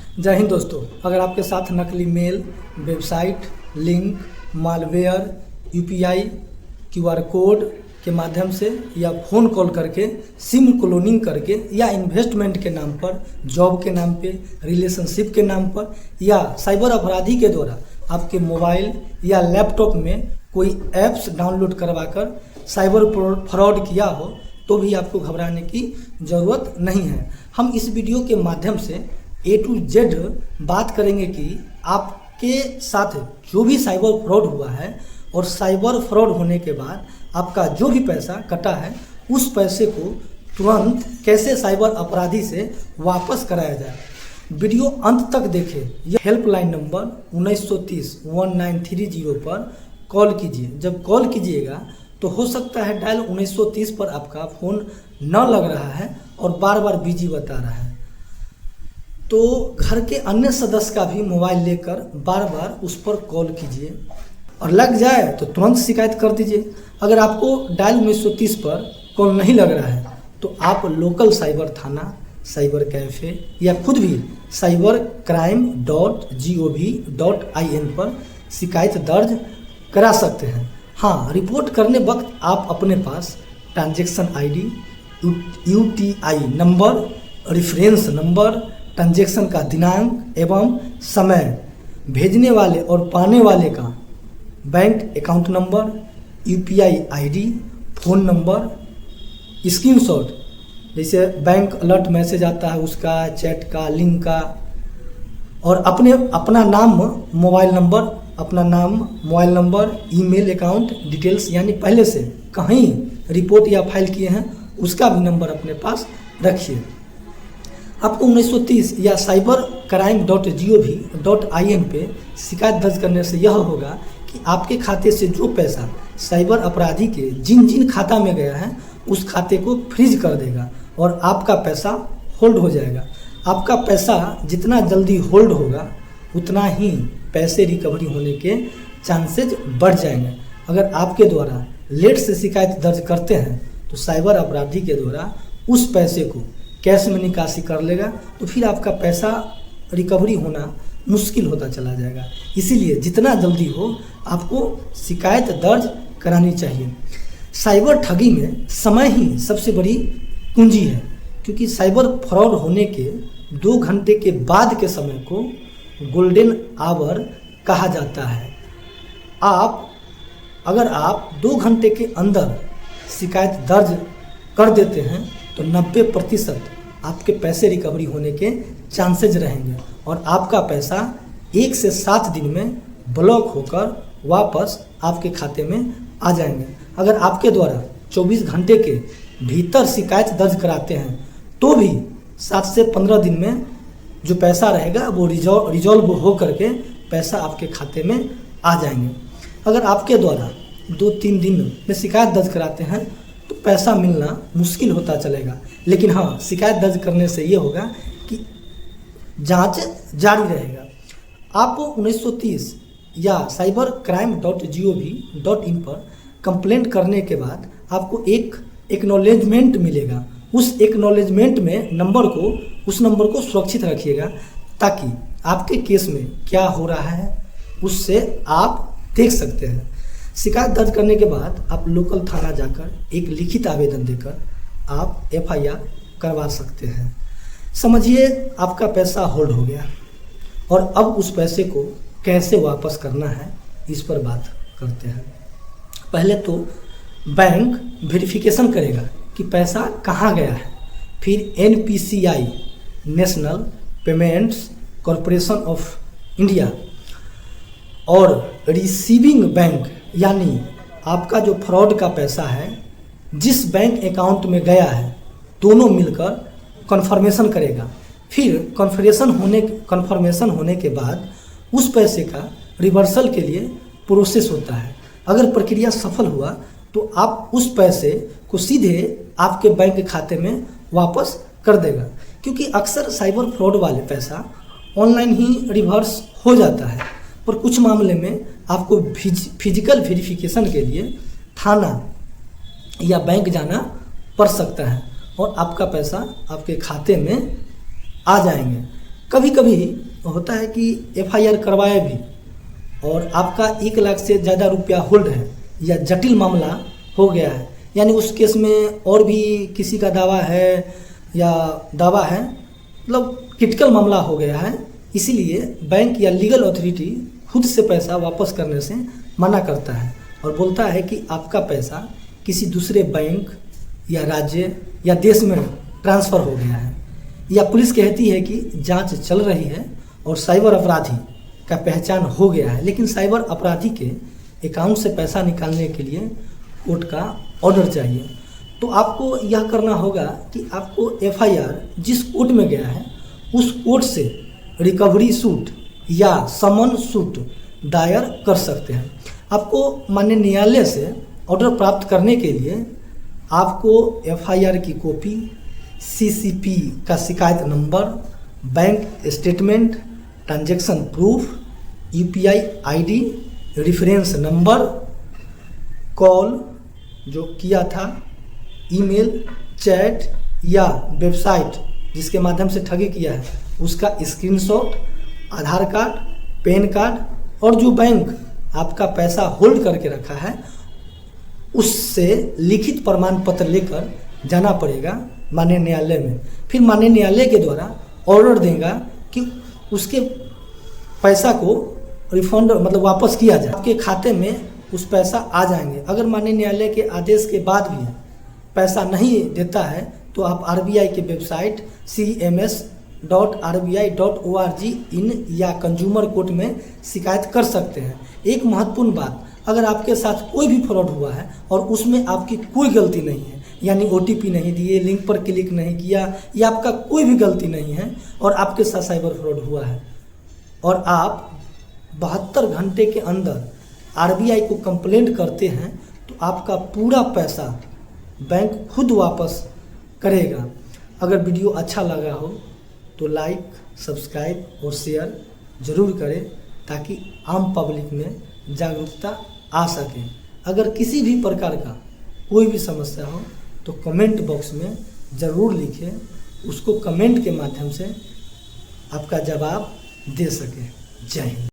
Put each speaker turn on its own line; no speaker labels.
जय हिंद दोस्तों। अगर आपके साथ नकली mail, website, link, malware, UPI, QR code के माध्यम से या फ़ोन कॉल करके सिम क्लोनिंग करके या इन्वेस्टमेंट के नाम पर, जॉब के नाम पे, रिलेशनशिप के नाम पर या साइबर अपराधी के द्वारा आपके मोबाइल या लैपटॉप में कोई ऐप्स डाउनलोड करवाकर साइबर फ्रॉड किया हो तो भी आपको घबराने की ज़रूरत नहीं है। हम इस वीडियो के माध्यम से A to Z बात करेंगे कि आपके साथ जो भी साइबर फ्रॉड हुआ है और साइबर फ्रॉड होने के बाद आपका जो भी पैसा कटा है उस पैसे को तुरंत कैसे साइबर अपराधी से वापस कराया जाए। वीडियो अंत तक देखें। यह हेल्पलाइन नंबर 1930 1930 पर कॉल कीजिए। जब कॉल कीजिएगा तो हो सकता है डायल 1930 पर आपका फ़ोन न लग रहा है और बार बार बिजी बता रहा है, तो घर के अन्य सदस्य का भी मोबाइल लेकर बार बार उस पर कॉल कीजिए और लग जाए तो तुरंत शिकायत कर दीजिए। अगर आपको डायल 1930 पर कॉल नहीं लग रहा है तो आप लोकल साइबर थाना, साइबर कैफ़े या खुद भी cybercrime.gov.in पर शिकायत दर्ज करा सकते हैं। हाँ, रिपोर्ट करने वक्त आप अपने पास transaction ID, UTI number, reference number, transaction का दिनांक एवं समय, भेजने वाले और पाने वाले का bank account number, UPI ID, phone number, screenshot जैसे बैंक अलर्ट मैसेज आता है उसका, चैट का, लिंक का, और अपना नाम, मोबाइल नंबर, अपना नाम, mobile number, email account details यानी पहले से कहीं रिपोर्ट या फाइल किए हैं उसका भी नंबर अपने पास रखिए। आपको 1930 या cybercrime.gov.in पे शिकायत दर्ज करने से यह होगा कि आपके खाते से जो पैसा साइबर अपराधी के जिन खाता में गया है उस खाते को फ्रीज कर देगा और आपका पैसा होल्ड हो जाएगा। आपका पैसा जितना जल्दी होल्ड होगा उतना ही पैसे रिकवरी होने के चांसेज बढ़ जाएंगे। अगर आपके द्वारा लेट से शिकायत दर्ज करते हैं तो साइबर अपराधी के द्वारा उस पैसे को कैश में निकासी कर लेगा, तो फिर आपका पैसा रिकवरी होना मुश्किल होता चला जाएगा। इसीलिए जितना जल्दी हो आपको शिकायत दर्ज करानी चाहिए। साइबर ठगी में समय ही सबसे बड़ी कुंजी है, क्योंकि साइबर फ्रॉड होने के 2 घंटे के बाद के समय को गोल्डन आवर कहा जाता है। अगर आप 2 घंटे के अंदर शिकायत दर्ज कर देते हैं तो 90% आपके पैसे रिकवरी होने के चांसेज रहेंगे और आपका पैसा 1 से 7 दिन में ब्लॉक होकर वापस आपके खाते में आ जाएंगे। अगर आपके द्वारा 24 घंटे के भीतर शिकायत दर्ज कराते हैं तो भी 7 से 15 दिन में जो पैसा रहेगा वो रिजॉल्व हो करके पैसा आपके खाते में आ जाएंगे। अगर आपके द्वारा 2-3 दिन में शिकायत दर्ज कराते हैं तो पैसा मिलना मुश्किल होता चलेगा, लेकिन हाँ, शिकायत दर्ज करने से ये होगा कि जांच जारी रहेगा। आपको 1930 या cybercrime.gov.in पर कंप्लेंट करने के बाद आपको एक एक्नॉलेजमेंट मिलेगा। उस एक्नॉलेजमेंट में उस नंबर को सुरक्षित रखिएगा ताकि आपके केस में क्या हो रहा है उससे आप देख सकते हैं। शिकायत दर्ज करने के बाद आप लोकल थाना जाकर एक लिखित आवेदन देकर आप FIR करवा सकते हैं। समझिए आपका पैसा होल्ड हो गया और अब उस पैसे को कैसे वापस करना है इस पर बात करते हैं। पहले तो बैंक वेरिफिकेशन करेगा कि पैसा कहाँ गया है, फिर NPCI national payments corporation of India और रिसीविंग बैंक यानी आपका जो फ्रॉड का पैसा है जिस बैंक अकाउंट में गया है दोनों मिलकर कन्फर्मेशन करेगा। फिर कन्फर्मेशन होने के बाद उस पैसे का रिवर्सल के लिए प्रोसेस होता है। अगर प्रक्रिया सफल हुआ तो आप उस पैसे को सीधे आपके बैंक खाते में वापस कर देगा, क्योंकि अक्सर साइबर फ्रॉड वाले पैसा ऑनलाइन ही रिवर्स हो जाता है, पर कुछ मामले में आपको फिजिकल वेरिफिकेशन के लिए थाना या बैंक जाना पड़ सकता है और आपका पैसा आपके खाते में आ जाएंगे। कभी कभी होता है कि FIR करवाए भी और आपका 1 लाख से ज़्यादा रुपया होल्ड है या जटिल मामला हो गया है, यानी उस केस में और भी किसी का दावा है या दावा है, मतलब क्रिटिकल मामला हो गया है, इसीलिए बैंक या लीगल अथॉरिटी खुद से पैसा वापस करने से मना करता है और बोलता है कि आपका पैसा किसी दूसरे बैंक या राज्य या देश में ट्रांसफ़र हो गया है, या पुलिस कहती है कि जांच चल रही है और साइबर अपराधी का पहचान हो गया है, लेकिन साइबर अपराधी के अकाउंट से पैसा निकालने के लिए कोर्ट का ऑर्डर चाहिए। तो आपको यह करना होगा कि आपको FIR जिस कोर्ट में गया है उस कोर्ट से रिकवरी सूट या समन सूट दायर कर सकते हैं। आपको माननीय न्यायालय से ऑर्डर प्राप्त करने के लिए आपको FIR की कॉपी, CCP का शिकायत number, bank statement, transaction proof, UPI ID, reference number, call जो किया था, ईमेल, चैट या वेबसाइट जिसके माध्यम से ठगी किया है उसका स्क्रीनशॉट, आधार कार्ड, पैन कार्ड और जो बैंक आपका पैसा होल्ड करके रखा है उससे लिखित प्रमाण पत्र लेकर जाना पड़ेगा माननीय न्यायालय में। फिर माननीय न्यायालय के द्वारा ऑर्डर देगा कि उसके पैसा को रिफंड मतलब वापस किया जाए, आपके खाते में उस पैसा आ जाएंगे। अगर माननीय न्यायालय के आदेश के बाद भी पैसा नहीं देता है तो आप RBI के वेबसाइट cms.rbi.org इन या कंज्यूमर कोर्ट में शिकायत कर सकते हैं। एक महत्वपूर्ण बात, अगर आपके साथ कोई भी फ्रॉड हुआ है और उसमें आपकी कोई गलती नहीं है, यानी OTP नहीं दिए, लिंक पर क्लिक नहीं किया या आपका कोई भी गलती नहीं है और आपके साथ साइबर फ्रॉड हुआ है और आप 72 घंटे के अंदर RBI को कंप्लेंट करते हैं तो आपका पूरा पैसा बैंक खुद वापस करेगा। अगर वीडियो अच्छा लगा हो तो लाइक, सब्सक्राइब और शेयर ज़रूर करें ताकि आम पब्लिक में जागरूकता आ सके। अगर किसी भी प्रकार का कोई भी समस्या हो तो कमेंट बॉक्स में ज़रूर लिखें, उसको कमेंट के माध्यम से आपका जवाब दे सके। जय हिंद।